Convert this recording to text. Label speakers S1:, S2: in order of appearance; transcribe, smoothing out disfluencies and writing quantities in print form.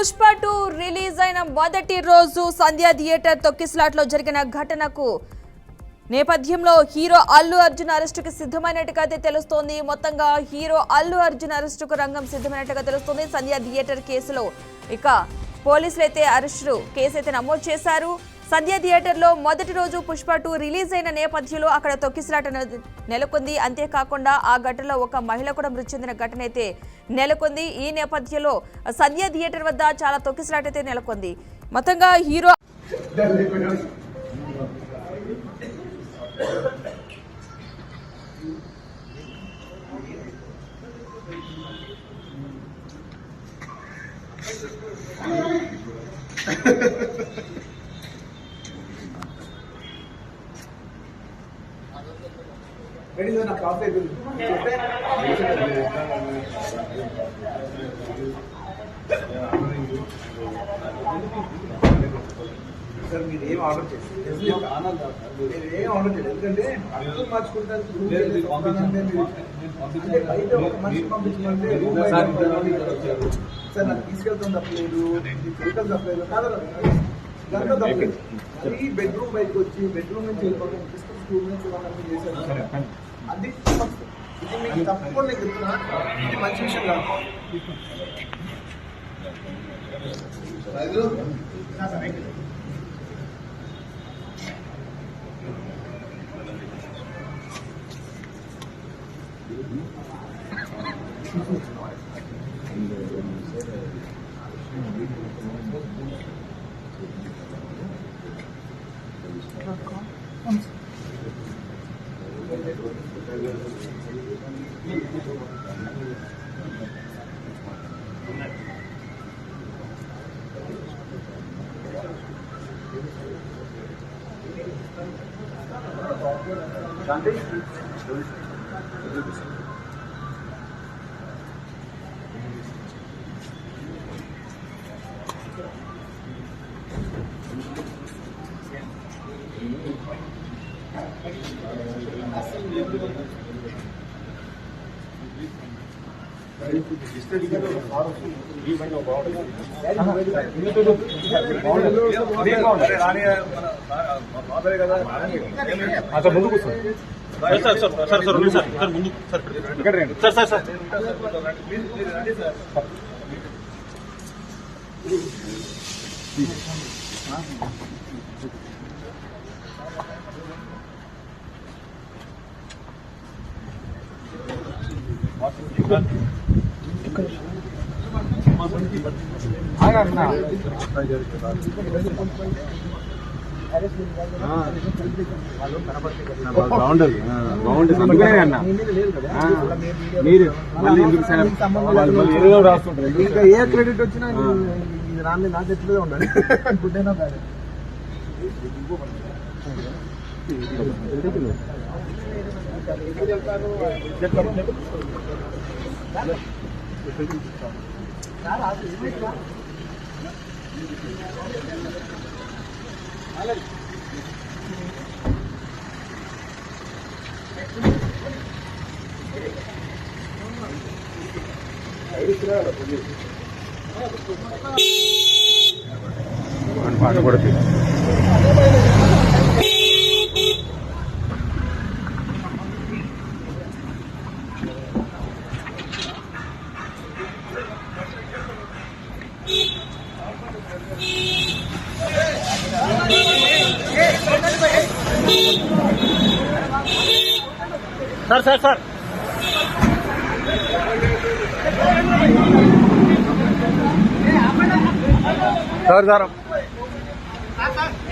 S1: Pushpa 2 release అయిన మొదటి రోజు సంధ్యా థియేటర్ తొక్కిస్లాట్లో జరిగిన ఘటనకు నేపథ్యంలో హీరో అల్లు అర్జున్ అరెస్టుకు సిద్ధమైనట్టుగా తెలుస్తోంది. మొత్తంగా హీరో అల్లు అర్జున్ అరెస్టుకు రంగం సిద్ధమైనట్టుగా తెలుస్తోంది. సంధ్యా థియేటర్ కేసులో ఇక పోలీసులు అయితే అరెస్టు కేసు అయితే నమోదు చేశారు. సంధ్యా థియేటర్లో మొదటి రోజు పుష్ప 2 రిలీజ్ అయిన నేపథ్యంలో అక్కడ తొక్కిసలాట నెలకొంది. అంతేకాకుండా ఆ ఘటనలో ఒక మహిళ కూడా మృతి చెందిన ఘటన అయితే నెలకొంది. ఈ నేపథ్యంలో సంధ్యా థియేటర్ వద్ద చాలా తొక్కిసలాట అయితే నెలకొంది. మొత్తంగా హీరో
S2: నా కాఫీ సార్ మీరు ఏం ఆర్డర్ చేయండి, ఏం ఆర్డర్ చేయండి. ఎందుకంటే అర్థం మార్చుకుంటారు బయట ఒక మనిషి పంపించమంటే సార్ నాకు తీసుకెళ్తాం తప్పలేదు, వెహికల్ తప్పలేదు ఇదంతా తప్పలేదు. అది బెడ్రూమ్ బయటకు వచ్చి బెడ్రూమ్ నుంచి వెళ్ళిపోతాం స్కూల్ నుంచి వాళ్ళని చేశారు. అది ఇది మీకు తప్పకుండా నేను చెప్తున్నా, ఇది మంచి విషయం కాదు. ఇంకా ఏ క్రెడిట్ వచ్చినా రాని నా చేతిలో ఉండాలి. గుడ్డైనా కాదు పాట కూడా
S3: సార్ సార్ సార్
S2: సార్